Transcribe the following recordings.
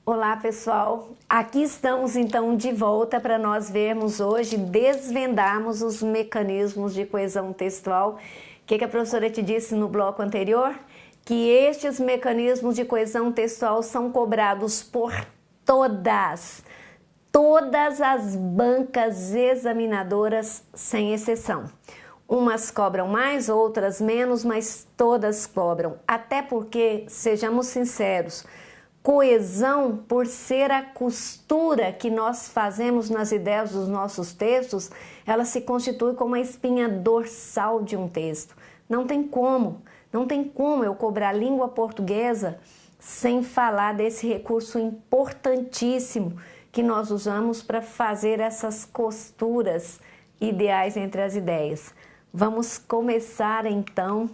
Olá pessoal, aqui estamos então de volta para nós vermos hoje, desvendarmos os mecanismos de coesão textual. O que a professora te disse no bloco anterior? Que estes mecanismos de coesão textual são cobrados por todas as bancas examinadoras, sem exceção. Umas cobram mais, outras menos, mas todas cobram. Até porque, sejamos sinceros, coesão, por ser a costura que nós fazemos nas ideias dos nossos textos, ela se constitui como a espinha dorsal de um texto. Não tem como eu cobrar língua portuguesa sem falar desse recurso importantíssimo que nós usamos para fazer essas costuras ideais entre as ideias. Vamos começar então.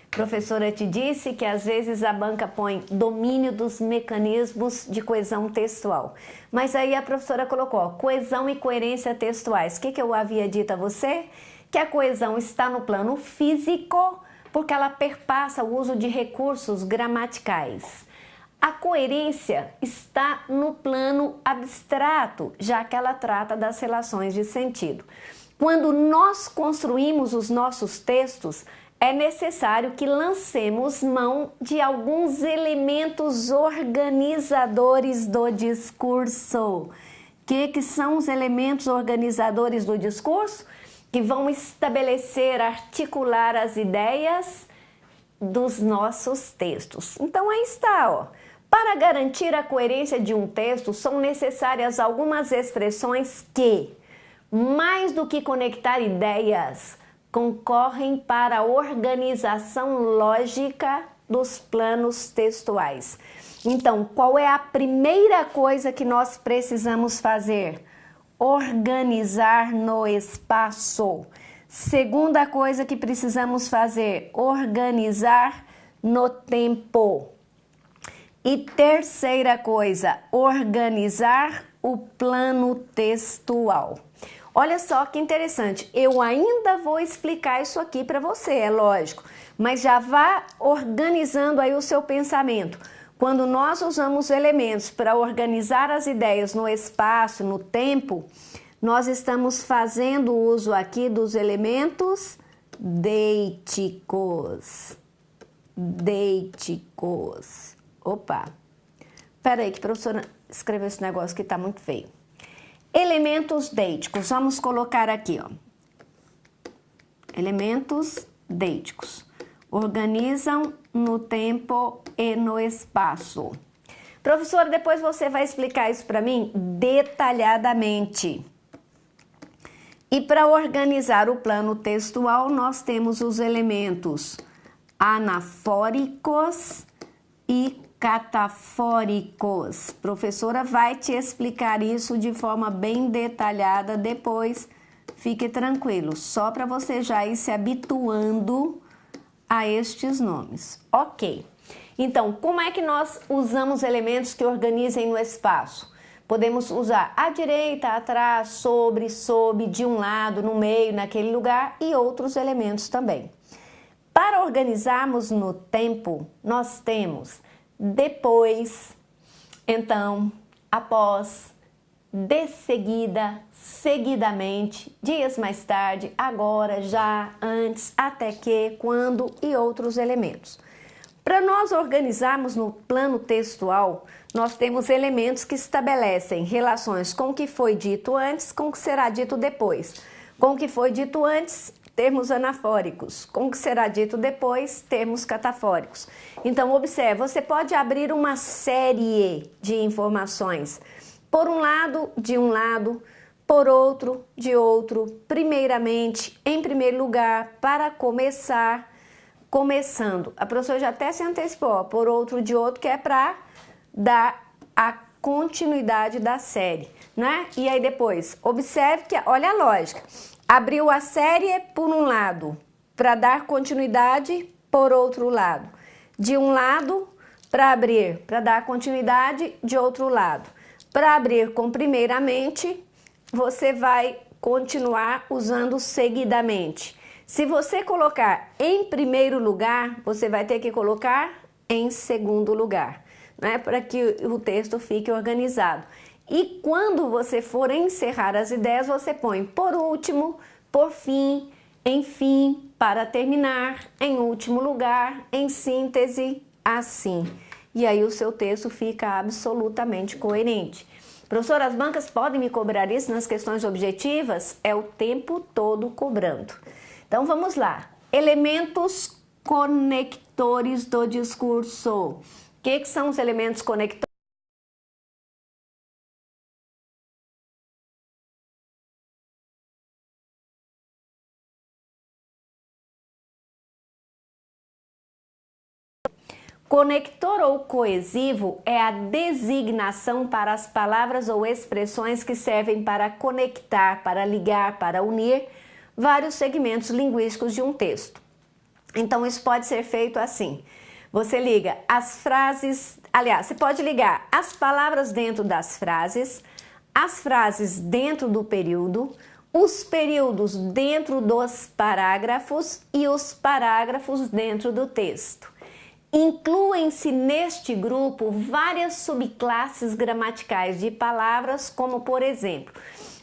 A professora te disse que às vezes a banca põe domínio dos mecanismos de coesão textual. Mas aí a professora colocou coesão e coerência textuais. O que eu havia dito a você? Que a coesão está no plano físico, porque ela perpassa o uso de recursos gramaticais. A coerência está no plano abstrato, já que ela trata das relações de sentido. Quando nós construímos os nossos textos, é necessário que lancemos mão de alguns elementos organizadores do discurso. O que são os elementos organizadores do discurso? Que vão estabelecer, articular as ideias dos nossos textos. Então aí está, ó. Para garantir a coerência de um texto, são necessárias algumas expressões que, mais do que conectar ideias, concorrem para a organização lógica dos planos textuais. Então, qual é a primeira coisa que nós precisamos fazer? Organizar no espaço. Segunda coisa que precisamos fazer, organizar no tempo. E terceira coisa, organizar o plano textual. Olha só que interessante, eu ainda vou explicar isso aqui para você, é lógico, mas já vá organizando aí o seu pensamento. Quando nós usamos elementos para organizar as ideias no espaço, no tempo, nós estamos fazendo uso aqui dos elementos deíticos. Deíticos. Opa, peraí que a professora escreveu esse negócio que tá muito feio. Elementos deíticos, vamos colocar aqui, ó. Elementos deíticos. Organizam no tempo e no espaço. Professora, depois você vai explicar isso para mim detalhadamente. E para organizar o plano textual, nós temos os elementos anafóricos e catafóricos. Professora vai te explicar isso de forma bem detalhada depois. Fique tranquilo, só para você já ir se habituando a estes nomes. Ok. Então, como é que nós usamos elementos que organizem no espaço? Podemos usar à direita, atrás, sobre, sob, de um lado, no meio, naquele lugar e outros elementos também. Para organizarmos no tempo, nós temos depois, então, após, de seguida, seguidamente, dias mais tarde, agora, já, antes, até que, quando e outros elementos. Para nós organizarmos no plano textual, nós temos elementos que estabelecem relações com o que foi dito antes, com o que será dito depois. Com o que foi dito antes, termos anafóricos. Com o que será dito depois, termos catafóricos. Então, observe, você pode abrir uma série de informações. Por um lado, de um lado, por outro, de outro, primeiramente, em primeiro lugar, para começar, começando. A professora já até se antecipou, ó, por outro, de outro, que é para dar a continuidade da série, né? E aí depois, observe que, olha a lógica, abriu a série por um lado, para dar continuidade por outro lado. De um lado, para abrir, para dar continuidade de outro lado. Para abrir com primeiramente, você vai continuar usando seguidamente. Se você colocar em primeiro lugar, você vai ter que colocar em segundo lugar. né, para que o texto fique organizado. E quando você for encerrar as ideias, você põe por último, por fim, enfim, para terminar, em último lugar, em síntese, assim. E aí o seu texto fica absolutamente coerente. Professora, as bancas podem me cobrar isso nas questões objetivas? É o tempo todo cobrando. Então vamos lá. Elementos conectores do discurso. O que são os elementos conectores? Conector ou coesivo é a designação para as palavras ou expressões que servem para conectar, para ligar, para unir vários segmentos linguísticos de um texto. Então, isso pode ser feito assim. Você liga as frases, aliás, você pode ligar as palavras dentro das frases, as frases dentro do período, os períodos dentro dos parágrafos e os parágrafos dentro do texto. Incluem-se neste grupo várias subclasses gramaticais de palavras, como por exemplo,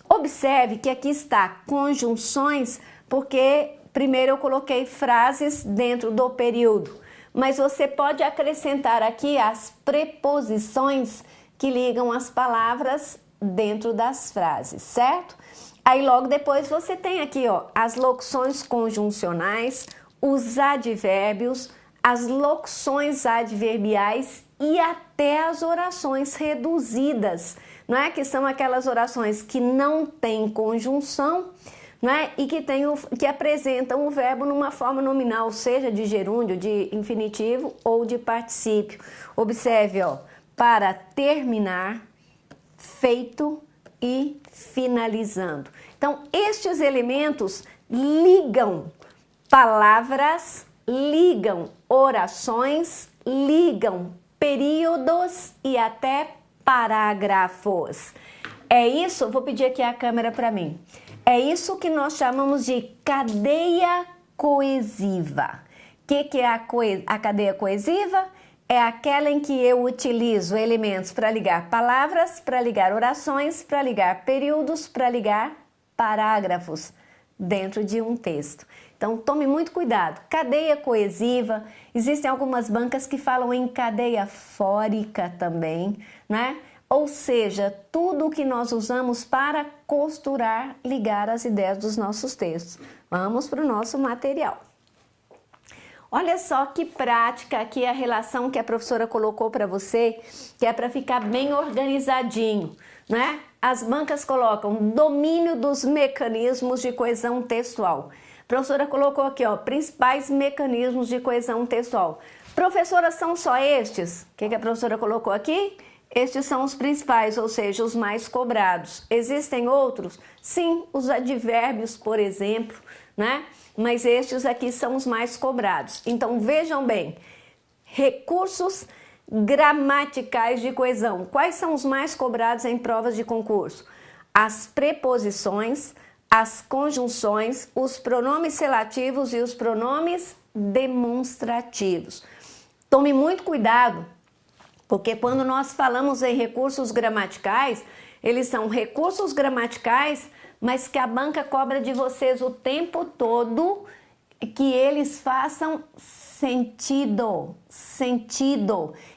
observe que aqui está conjunções, porque primeiro eu coloquei frases dentro do período, mas você pode acrescentar aqui as preposições que ligam as palavras dentro das frases, certo? Aí logo depois você tem aqui, ó, as locuções conjuncionais, os advérbios, as locuções adverbiais e até as orações reduzidas, não é? Que são aquelas orações que não têm conjunção, não é? E que apresentam o verbo numa forma nominal, seja de gerúndio, de infinitivo ou de particípio. Observe, ó, para terminar, feito e finalizando. Então, estes elementos ligam palavras, ligam orações, ligam períodos e até parágrafos. É isso, vou pedir aqui a câmera para mim. É isso que nós chamamos de cadeia coesiva. O que é a cadeia coesiva? É aquela em que eu utilizo elementos para ligar palavras, para ligar orações, para ligar períodos, para ligar parágrafos dentro de um texto. Então, tome muito cuidado. Cadeia coesiva, existem algumas bancas que falam em cadeia fórica também, né? Ou seja, tudo o que nós usamos para costurar, ligar as ideias dos nossos textos. Vamos para o nosso material. Olha só que prática aqui a relação que a professora colocou para você, que é para ficar bem organizadinho, né? As bancas colocam domínio dos mecanismos de coesão textual. A professora colocou aqui, ó, principais mecanismos de coesão textual. Professora, são só estes? O que a professora colocou aqui? Estes são os principais, ou seja, os mais cobrados. Existem outros? Sim, os advérbios, por exemplo, né? Mas estes aqui são os mais cobrados. Então, vejam bem, recursos gramaticais de coesão. Quais são os mais cobrados em provas de concurso? As preposições, as conjunções, os pronomes relativos e os pronomes demonstrativos. Tome muito cuidado, porque quando nós falamos em recursos gramaticais, eles são recursos gramaticais, mas que a banca cobra de vocês o tempo todo que eles façam sentido.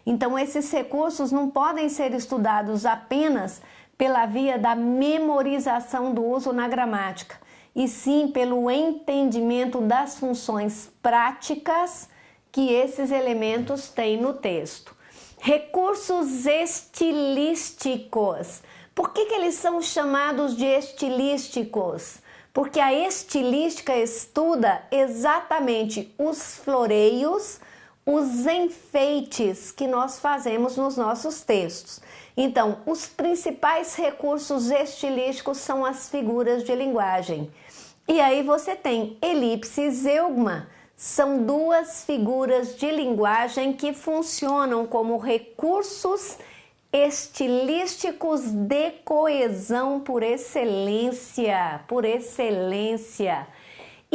Então, esses recursos não podem ser estudados apenas pela via da memorização do uso na gramática, e sim pelo entendimento das funções práticas que esses elementos têm no texto. Recursos estilísticos. Por que eles são chamados de estilísticos? Porque a estilística estuda exatamente os floreios, os enfeites que nós fazemos nos nossos textos. Então, os principais recursos estilísticos são as figuras de linguagem. E aí você tem elipse e zeugma. São duas figuras de linguagem que funcionam como recursos estilísticos de coesão por excelência,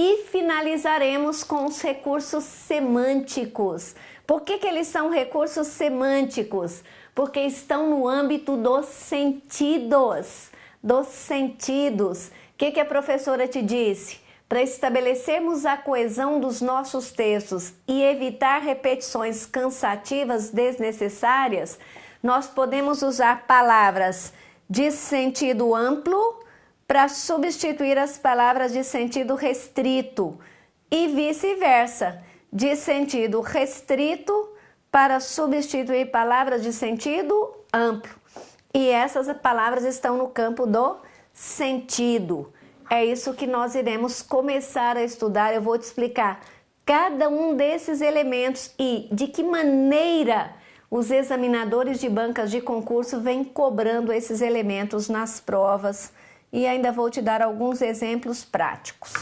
E finalizaremos com os recursos semânticos. Por que eles são recursos semânticos? Porque estão no âmbito dos sentidos. Dos sentidos. O que a professora te disse? Para estabelecermos a coesão dos nossos textos e evitar repetições cansativas desnecessárias, nós podemos usar palavras de sentido amplo para substituir as palavras de sentido restrito e vice-versa, de sentido restrito para substituir palavras de sentido amplo. E essas palavras estão no campo do sentido. É isso que nós iremos começar a estudar. Eu vou te explicar cada um desses elementos e de que maneira os examinadores de bancas de concurso vêm cobrando esses elementos nas provas. E ainda vou te dar alguns exemplos práticos.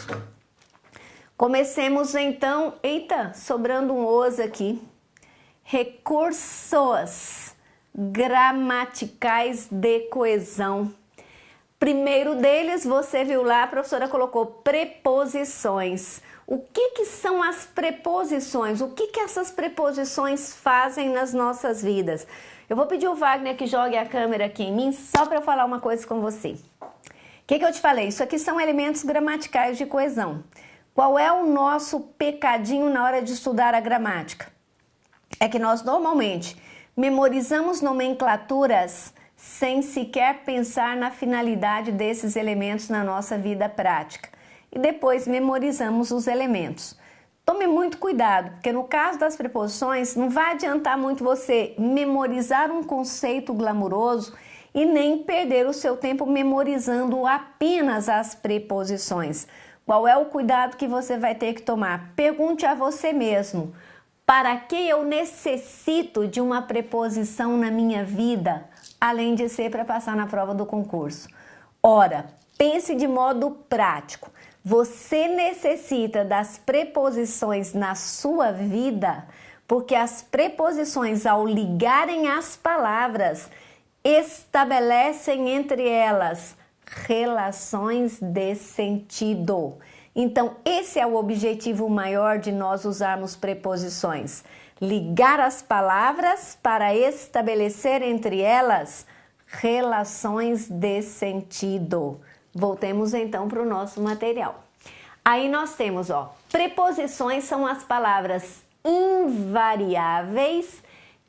Comecemos então, eita, sobrando um os aqui. Recursos gramaticais de coesão. Primeiro deles, você viu lá, a professora colocou preposições. O que são as preposições? O que essas preposições fazem nas nossas vidas? Eu vou pedir o Wagner que jogue a câmera aqui em mim, só para eu falar uma coisa com você. O que eu te falei? Isso aqui são elementos gramaticais de coesão. Qual é o nosso pecadinho na hora de estudar a gramática? É que nós normalmente memorizamos nomenclaturas sem sequer pensar na finalidade desses elementos na nossa vida prática. E depois memorizamos os elementos. Tome muito cuidado, porque no caso das preposições, não vai adiantar muito você memorizar um conceito glamuroso e nem perder o seu tempo memorizando apenas as preposições. Qual é o cuidado que você vai ter que tomar? Pergunte a você mesmo, para que eu necessito de uma preposição na minha vida, além de ser para passar na prova do concurso? Ora, pense de modo prático. Você necessita das preposições na sua vida, porque as preposições, ao ligarem as palavras, estabelecem entre elas relações de sentido. Então, esse é o objetivo maior de nós usarmos preposições. Ligar as palavras para estabelecer entre elas relações de sentido. Voltemos então para o nosso material. Aí nós temos, preposições são as palavras invariáveis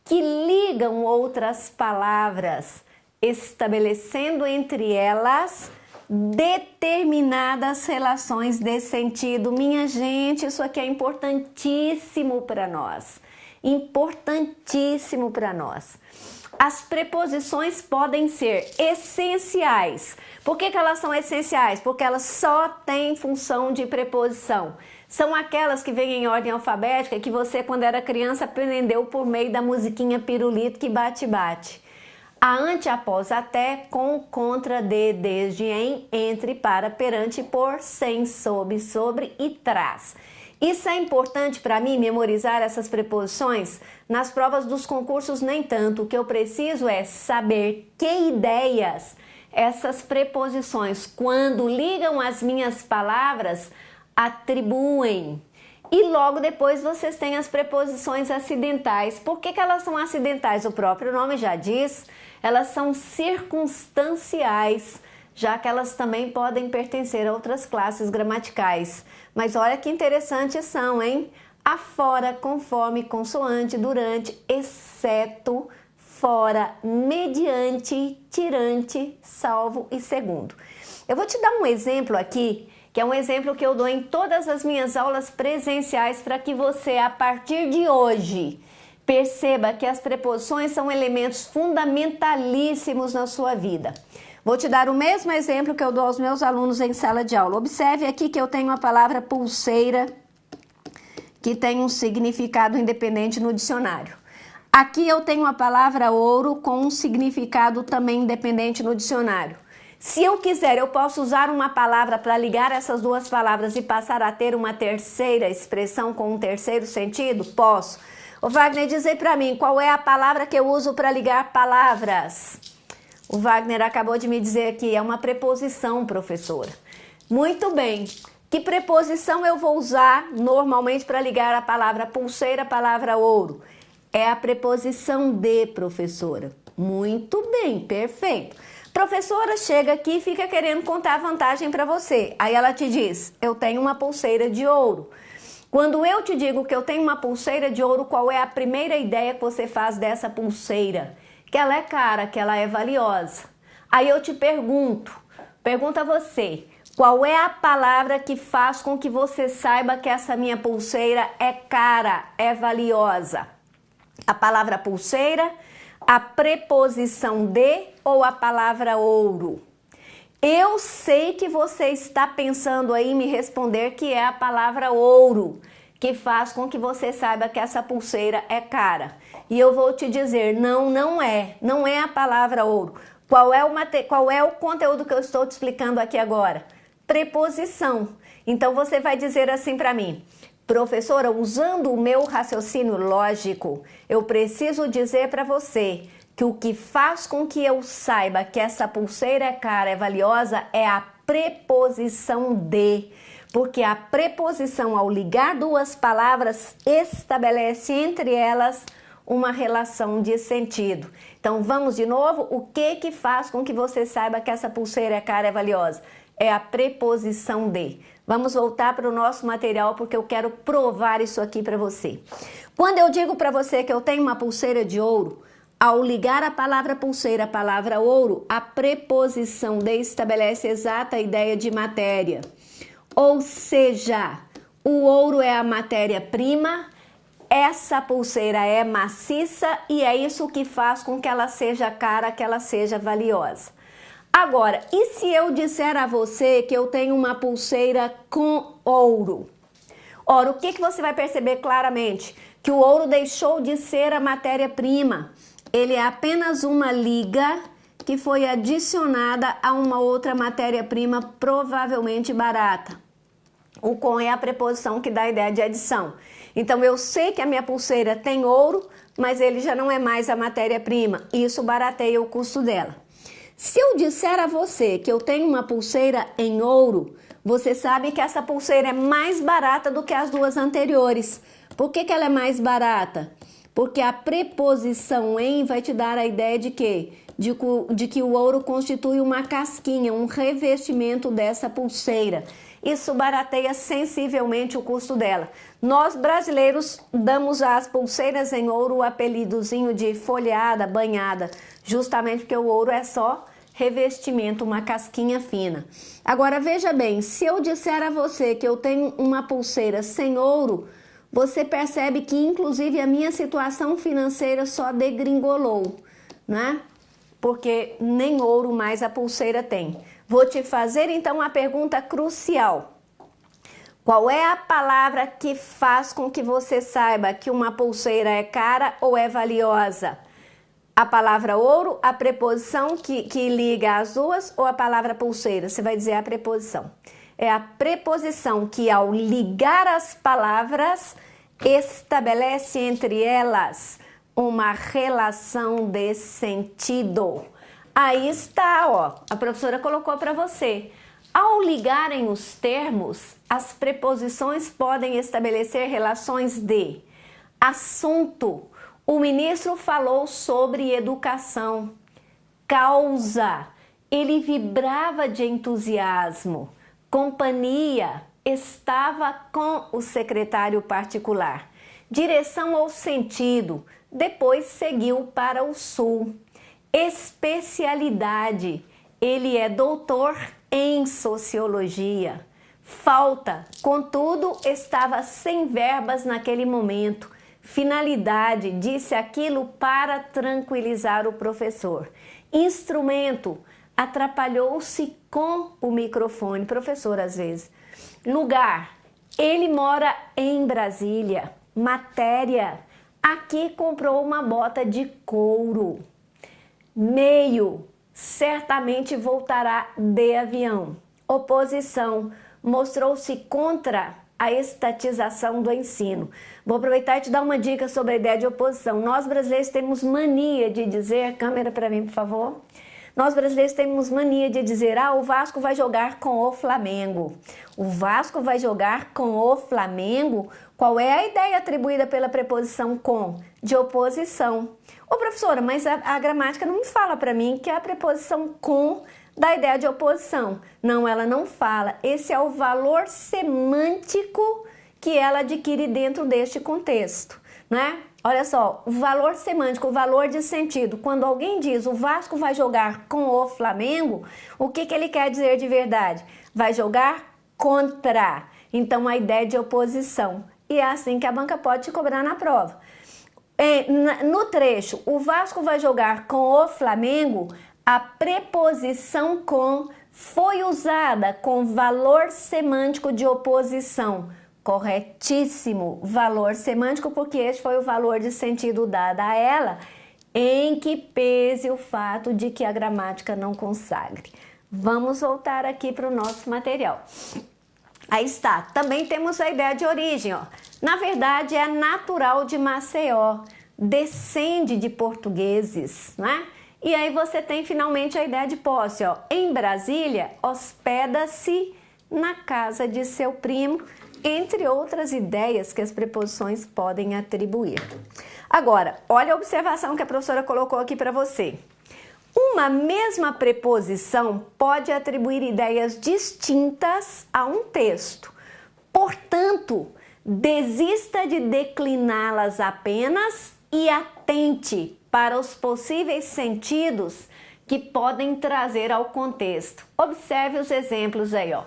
que ligam outras palavras, estabelecendo entre elas determinadas relações de sentido. Minha gente, isso aqui é importantíssimo para nós. Importantíssimo para nós. As preposições podem ser essenciais. Por que elas são essenciais? Porque elas só têm função de preposição. São aquelas que vêm em ordem alfabética que você, quando era criança, aprendeu por meio da musiquinha pirulito que bate-bate. A, ante, após, até, com, contra, de, desde, em, entre, para, perante, por, sem, sob, sobre e trás. Isso é importante para mim, memorizar essas preposições? Nas provas dos concursos, nem tanto. O que eu preciso é saber que ideias essas preposições, quando ligam as minhas palavras, atribuem. E logo depois vocês têm as preposições acidentais. Por que elas são acidentais? O próprio nome já diz, elas são circunstanciais, já que elas também podem pertencer a outras classes gramaticais. Mas olha que interessantes são, hein? Afora, conforme, consoante, durante, exceto, fora, mediante, tirante, salvo e segundo. Eu vou te dar um exemplo aqui, que é um exemplo que eu dou em todas as minhas aulas presenciais para que você, a partir de hoje, perceba que as preposições são elementos fundamentalíssimos na sua vida. Vou te dar o mesmo exemplo que eu dou aos meus alunos em sala de aula. Observe aqui que eu tenho a palavra pulseira, que tem um significado independente no dicionário. Aqui eu tenho a palavra ouro com um significado também independente no dicionário. Se eu quiser, eu posso usar uma palavra para ligar essas duas palavras e passar a ter uma terceira expressão com um terceiro sentido? Posso. O Wagner, dizer para mim, qual é a palavra que eu uso para ligar palavras? O Wagner acabou de me dizer aqui, é uma preposição, professora. Muito bem. Que preposição eu vou usar normalmente para ligar a palavra pulseira à palavra ouro? É a preposição de, professora. Muito bem, perfeito. Professora chega aqui e fica querendo contar a vantagem para você. Aí ela te diz, eu tenho uma pulseira de ouro. Quando eu te digo que eu tenho uma pulseira de ouro, qual é a primeira ideia que você faz dessa pulseira? Que ela é cara, que ela é valiosa. Aí eu te pergunto a você, qual é a palavra que faz com que você saiba que essa minha pulseira é cara, é valiosa? A palavra pulseira, a preposição de ou a palavra ouro? Eu sei que você está pensando aí em me responder que é a palavra ouro, que faz com que você saiba que essa pulseira é cara. E eu vou te dizer, não é a palavra ouro. Qual é o conteúdo que eu estou te explicando aqui agora? Preposição. Então você vai dizer assim para mim, professora, usando o meu raciocínio lógico, eu preciso dizer para você que o que faz com que eu saiba que essa pulseira é cara, é valiosa, é a preposição de. Porque a preposição, ao ligar duas palavras, estabelece entre elas uma relação de sentido. Então, vamos de novo. O que faz com que você saiba que essa pulseira é cara, é valiosa? É a preposição de. Vamos voltar para o nosso material porque eu quero provar isso aqui para você. Quando eu digo para você que eu tenho uma pulseira de ouro, ao ligar a palavra pulseira à palavra ouro, a preposição de estabelece exata ideia de matéria. Ou seja, o ouro é a matéria-prima, essa pulseira é maciça e é isso que faz com que ela seja cara, que ela seja valiosa. Agora, e se eu disser a você que eu tenho uma pulseira com ouro? Ora, o que você vai perceber claramente? Que o ouro deixou de ser a matéria-prima. Ele é apenas uma liga que foi adicionada a uma outra matéria-prima provavelmente barata. O com é a preposição que dá a ideia de adição. Então, eu sei que a minha pulseira tem ouro, mas ele já não é mais a matéria-prima. Isso barateia o custo dela. Se eu disser a você que eu tenho uma pulseira em ouro, você sabe que essa pulseira é mais barata do que as duas anteriores. Por que ela é mais barata? Porque a preposição em vai te dar a ideia de quê? De que o ouro constitui uma casquinha, um revestimento dessa pulseira. Isso barateia sensivelmente o custo dela. Nós brasileiros damos às pulseiras em ouro o apelidozinho de folheada, banhada, justamente porque o ouro é só revestimento, uma casquinha fina. Agora veja bem, se eu disser a você que eu tenho uma pulseira sem ouro, você percebe que inclusive a minha situação financeira só degringolou, né? Porque nem ouro mais a pulseira tem. Vou te fazer então a pergunta crucial. Qual é a palavra que faz com que você saiba que uma pulseira é cara ou é valiosa? A palavra ouro, a preposição que liga as duas ou a palavra pulseira? Você vai dizer a preposição. É a preposição que, ao ligar as palavras, estabelece entre elas uma relação de sentido. Aí está, ó, a professora colocou para você. Ao ligarem os termos, as preposições podem estabelecer relações de assunto. O ministro falou sobre educação. Causa. Ele vibrava de entusiasmo. Companhia. Estava com o secretário particular. Direção ou sentido. Depois seguiu para o sul. Especialidade. Ele é doutor em sociologia. Falta. Contudo, estava sem verbas naquele momento. Finalidade. Disse aquilo para tranquilizar o professor. Instrumento. Atrapalhou-se com o microfone. Professor, às vezes. Lugar. Ele mora em Brasília. Matéria. Aqui comprou uma bota de couro. Meio. Certamente voltará de avião. Oposição. Mostrou-se contra a estatização do ensino. Vou aproveitar e te dar uma dica sobre a ideia de oposição. Nós brasileiros temos mania de dizer, câmera para mim, por favor. Nós brasileiros temos mania de dizer, o Vasco vai jogar com o Flamengo. O Vasco vai jogar com o Flamengo. Qual é a ideia atribuída pela preposição com? De oposição. Ô professora, mas a gramática não me fala para mim que é a preposição com da ideia de oposição. Não, ela não fala. Esse é o valor semântico que ela adquire dentro deste contexto, né? Olha só, o valor semântico, o valor de sentido. Quando alguém diz o Vasco vai jogar com o Flamengo, o que ele quer dizer de verdade? Vai jogar contra. Então, a ideia de oposição. E é assim que a banca pode te cobrar na prova. No trecho, o Vasco vai jogar com o Flamengo, a preposição com foi usada com valor semântico de oposição. Corretíssimo, valor semântico, porque este foi o valor de sentido dado a ela, em que pese o fato de que a gramática não consagre. Vamos voltar aqui para o nosso material. Aí está, também temos a ideia de origem, ó. Na verdade, é natural de Maceió, descende de portugueses, né? E aí você tem finalmente a ideia de posse, ó. Em Brasília, hospeda-se na casa de seu primo, entre outras ideias que as preposições podem atribuir. Agora, olha a observação que a professora colocou aqui para você. Uma mesma preposição pode atribuir ideias distintas a um texto. Portanto, desista de decliná-las apenas e atente para os possíveis sentidos que podem trazer ao contexto. Observe os exemplos aí, ó.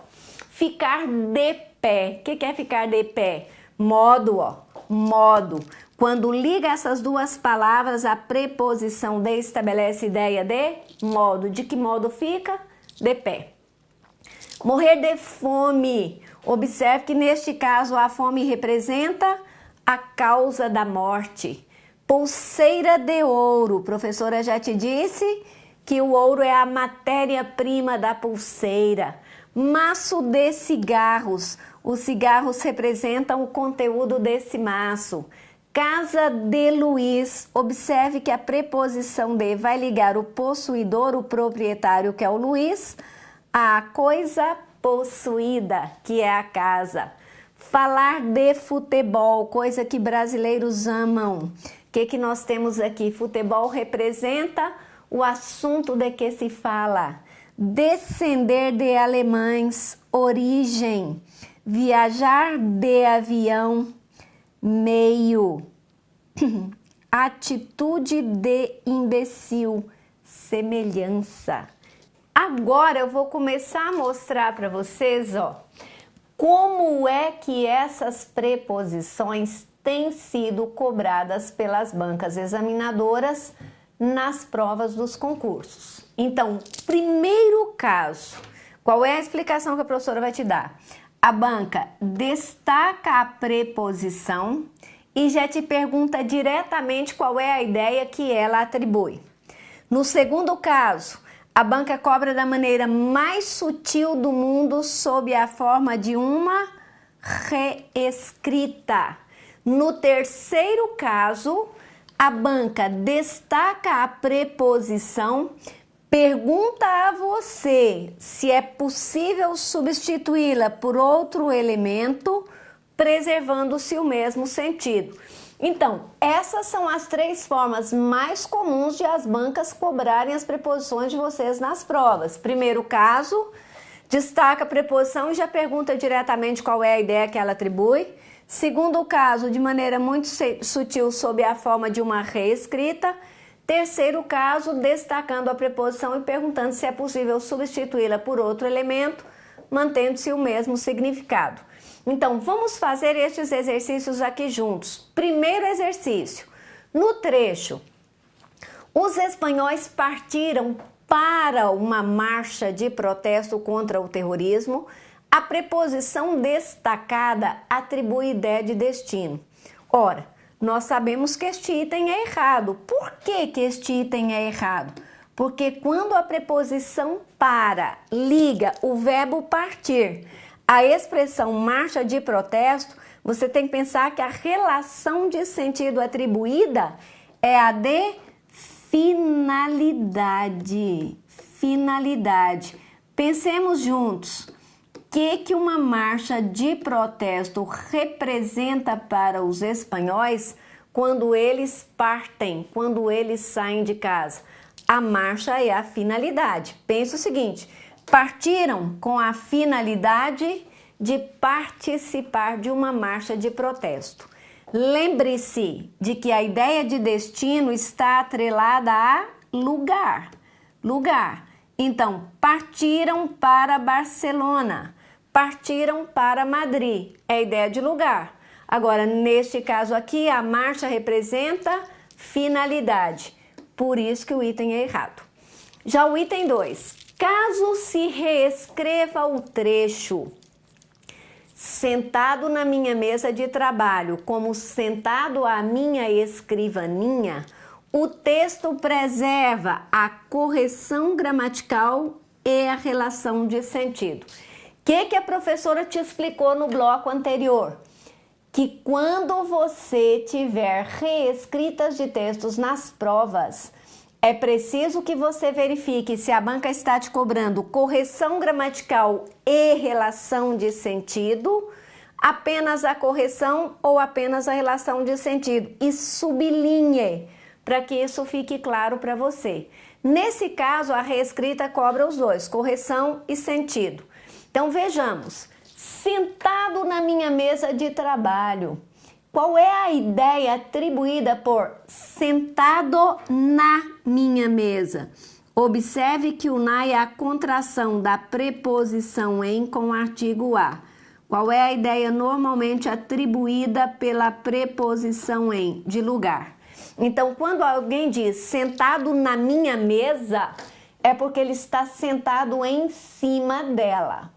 Ficar de pé. O que é ficar de pé? Modo, ó. Modo. Quando liga essas duas palavras, a preposição de estabelece ideia de modo. De que modo fica? De pé. Morrer de fome. Observe que neste caso a fome representa a causa da morte. Pulseira de ouro. Professora já te disse que o ouro é a matéria-prima da pulseira. Maço de cigarros. Os cigarros representam o conteúdo desse maço. Casa de Luiz. Observe que a preposição de vai ligar o possuidor, o proprietário, que é o Luiz, à coisa possuída, que é a casa. Falar de futebol, coisa que brasileiros amam. O que nós temos aqui? Futebol representa o assunto de que se fala. Descender de alemães, origem. Viajar de avião, meio. Atitude de imbecil, semelhança. Agora eu vou começar a mostrar para vocês, ó, como é que essas preposições têm sido cobradas pelas bancas examinadoras nas provas dos concursos. Então, primeiro caso, qual é a explicação que a professora vai te dar? A banca destaca a preposição e já te pergunta diretamente qual é a ideia que ela atribui. No segundo caso, a banca cobra da maneira mais sutil do mundo sob a forma de uma reescrita. No terceiro caso, a banca destaca a preposição, pergunta a você se é possível substituí-la por outro elemento, preservando-se o mesmo sentido. Então, essas são as três formas mais comuns de as bancas cobrarem as preposições de vocês nas provas. Primeiro caso, destaca a preposição e já pergunta diretamente qual é a ideia que ela atribui. Segundo caso, de maneira muito sutil, sob a forma de uma reescrita. Terceiro caso, destacando a preposição e perguntando se é possível substituí-la por outro elemento, mantendo-se o mesmo significado. Então, vamos fazer estes exercícios aqui juntos. Primeiro exercício. No trecho, os espanhóis partiram para uma marcha de protesto contra o terrorismo. A preposição destacada atribui ideia de destino. Ora, nós sabemos que este item é errado. Por que este item é errado? Porque quando a preposição para liga o verbo partir à expressão marcha de protesto, você tem que pensar que a relação de sentido atribuída é a de finalidade. finalidade. Pensemos juntos. O que uma marcha de protesto representa para os espanhóis quando eles partem, quando eles saem de casa? A marcha é a finalidade. Pensa o seguinte, partiram com a finalidade de participar de uma marcha de protesto. Lembre-se de que a ideia de destino está atrelada a lugar. Então, partiram para Barcelona, partiram para Madrid. É a ideia de lugar. Agora, neste caso aqui, a marcha representa finalidade. Por isso que o item é errado. Já o item 2. Caso se reescreva o trecho sentado na minha mesa de trabalho como sentado à minha escrivaninha, o texto preserva a correção gramatical e a relação de sentido. O que a professora te explicou no bloco anterior? Que quando você tiver reescritas de textos nas provas, é preciso que você verifique se a banca está te cobrando correção gramatical e relação de sentido, apenas a correção ou apenas a relação de sentido. E sublinhe para que isso fique claro para você. Nesse caso, a reescrita cobra os dois, correção e sentido. Então vejamos, sentado na minha mesa de trabalho. Qual é a ideia atribuída por sentado na minha mesa? Observe que o na é a contração da preposição em com o artigo a. Qual é a ideia normalmente atribuída pela preposição em? De lugar. Então, quando alguém diz sentado na minha mesa, é porque ele está sentado em cima dela.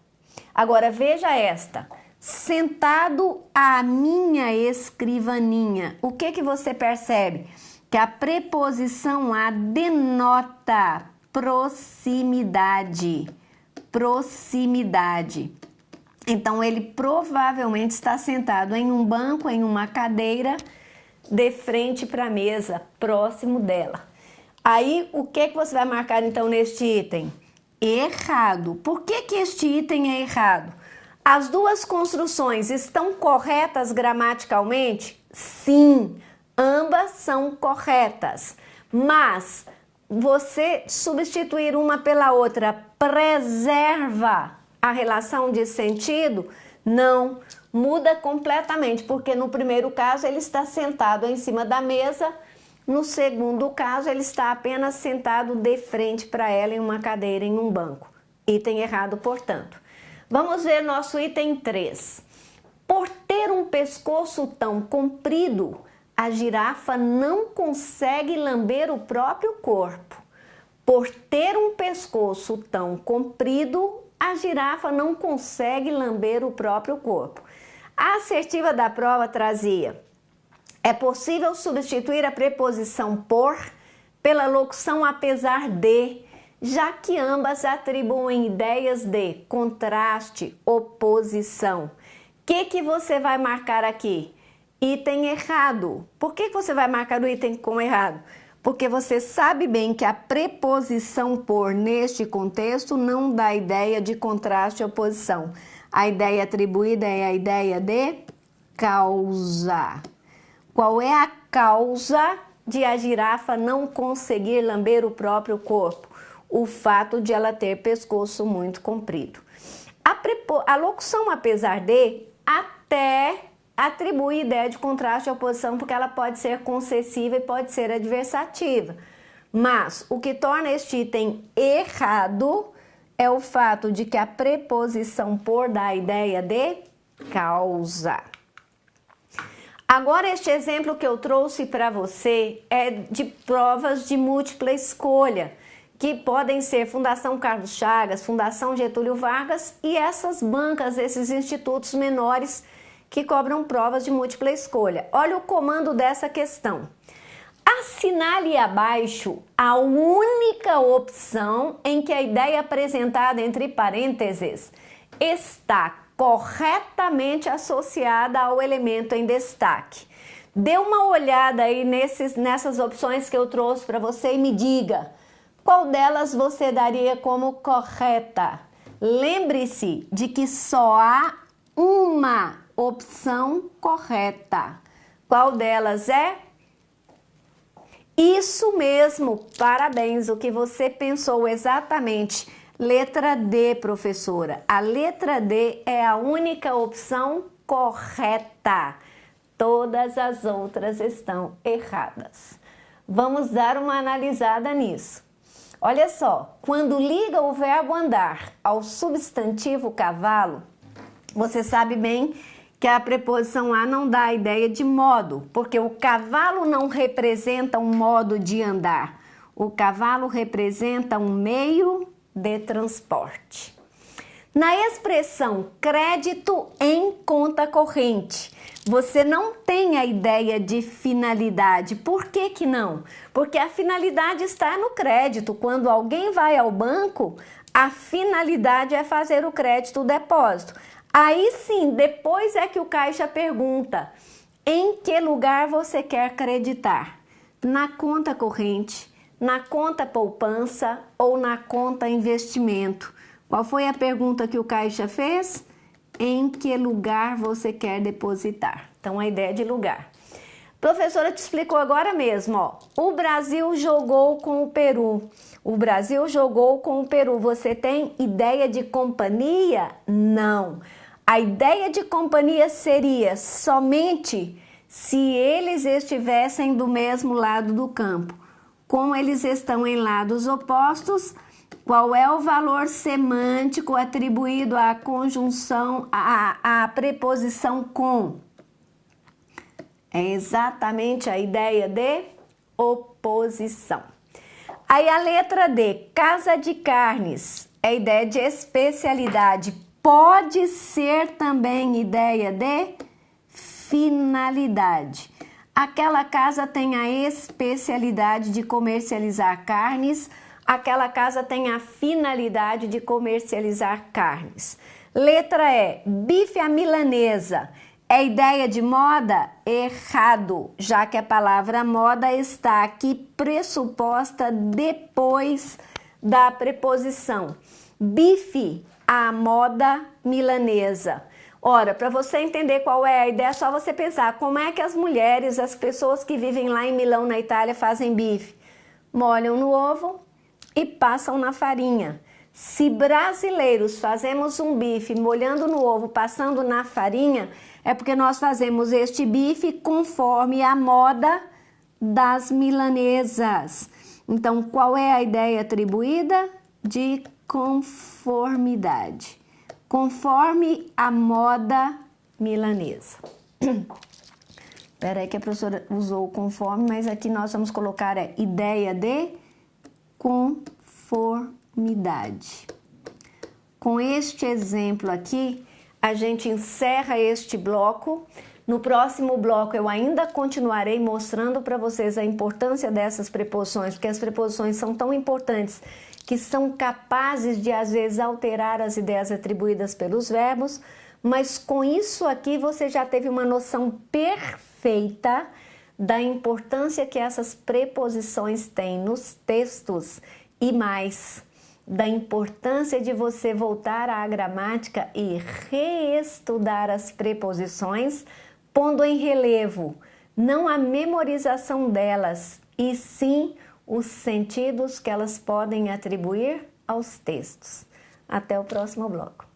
Agora, veja esta. Sentado à minha escrivaninha. O que você percebe? Que a preposição a denota proximidade. Então, ele provavelmente está sentado em um banco, em uma cadeira, de frente para a mesa, próximo dela. Aí, o que você vai marcar então neste item? Errado. Por que este item é errado? As duas construções estão corretas gramaticalmente? Sim, ambas são corretas. Mas você substituir uma pela outra preserva a relação de sentido? Não, muda completamente, porque no primeiro caso ele está sentado em cima da mesa, no segundo caso ele está apenas sentado de frente para ela em uma cadeira, em um banco. Item errado, portanto. Vamos ver nosso item 3. Por ter um pescoço tão comprido, a girafa não consegue lamber o próprio corpo. Por ter um pescoço tão comprido, a girafa não consegue lamber o próprio corpo. A assertiva da prova trazia: é possível substituir a preposição por pela locução apesar de, já que ambas atribuem ideias de contraste, oposição. O que você vai marcar aqui? Item errado. Por que você vai marcar o item como errado? Porque você sabe bem que a preposição por neste contexto não dá ideia de contraste e oposição. A ideia atribuída é a ideia de causa. Qual é a causa de a girafa não conseguir lamber o próprio corpo? O fato de ela ter pescoço muito comprido. A locução apesar de até atribui ideia de contraste e oposição, porque ela pode ser concessiva e pode ser adversativa. Mas o que torna este item errado é o fato de que a preposição por dá a ideia de causa. Agora, este exemplo que eu trouxe para você é de provas de múltipla escolha, que podem ser Fundação Carlos Chagas, Fundação Getúlio Vargas e essas bancas, esses institutos menores que cobram provas de múltipla escolha. Olha o comando dessa questão. Assinale abaixo a única opção em que a ideia apresentada entre parênteses está corretamente associada ao elemento em destaque. Dê uma olhada aí nessas opções que eu trouxe para você e me diga qual delas você daria como correta? Lembre-se de que só há uma opção correta. Qual delas é? Isso mesmo, parabéns, o que você pensou exatamente. Letra D, professora. A letra D é a única opção correta. Todas as outras estão erradas. Vamos dar uma analisada nisso. Olha só, quando liga o verbo andar ao substantivo cavalo, você sabe bem que a preposição a não dá a ideia de modo, porque o cavalo não representa um modo de andar. O cavalo representa um meio de transporte. Na expressão crédito em conta corrente, você não tem a ideia de finalidade. Por que que não? Porque a finalidade está no crédito. Quando alguém vai ao banco, a finalidade é fazer o crédito, o depósito. Aí sim, depois é que o caixa pergunta: em que lugar você quer acreditar? Na conta corrente, na conta poupança ou na conta investimento? Qual foi a pergunta que o caixa fez? Em que lugar você quer depositar? Então, a ideia de lugar. Professora te explicou agora mesmo, ó. O Brasil jogou com o Peru. O Brasil jogou com o Peru. Você tem ideia de companhia? Não. A ideia de companhia seria somente se eles estivessem do mesmo lado do campo. Como eles estão em lados opostos, qual é o valor semântico atribuído à conjunção, à preposição com? É exatamente a ideia de oposição. Aí a letra D, casa de carnes, é a ideia de especialidade. Pode ser também ideia de finalidade. Aquela casa tem a especialidade de comercializar carnes, aquela casa tem a finalidade de comercializar carnes. Letra E, bife à milanesa. É ideia de moda? Errado, já que a palavra moda está aqui pressuposta depois da preposição. Bife à moda milanesa. Ora, para você entender qual é a ideia, é só você pensar como é que as mulheres, as pessoas que vivem lá em Milão, na Itália, fazem bife. Molham no ovo e passam na farinha. Se brasileiros fazemos um bife molhando no ovo, passando na farinha, é porque nós fazemos este bife conforme a moda das milanesas. Então, qual é a ideia atribuída? De conformidade. Conforme a moda milanesa. Espera aí que a professora usou conforme, mas aqui nós vamos colocar a ideia de conformidade. Com este exemplo aqui, a gente encerra este bloco. No próximo bloco eu ainda continuarei mostrando para vocês a importância dessas preposições, porque as preposições são tão importantes que são capazes de, às vezes, alterar as ideias atribuídas pelos verbos, mas com isso aqui você já teve uma noção perfeita da importância que essas preposições têm nos textos e mais, da importância de você voltar à gramática e reestudar as preposições, pondo em relevo não a memorização delas, e sim os sentidos que elas podem atribuir aos textos. Até o próximo bloco.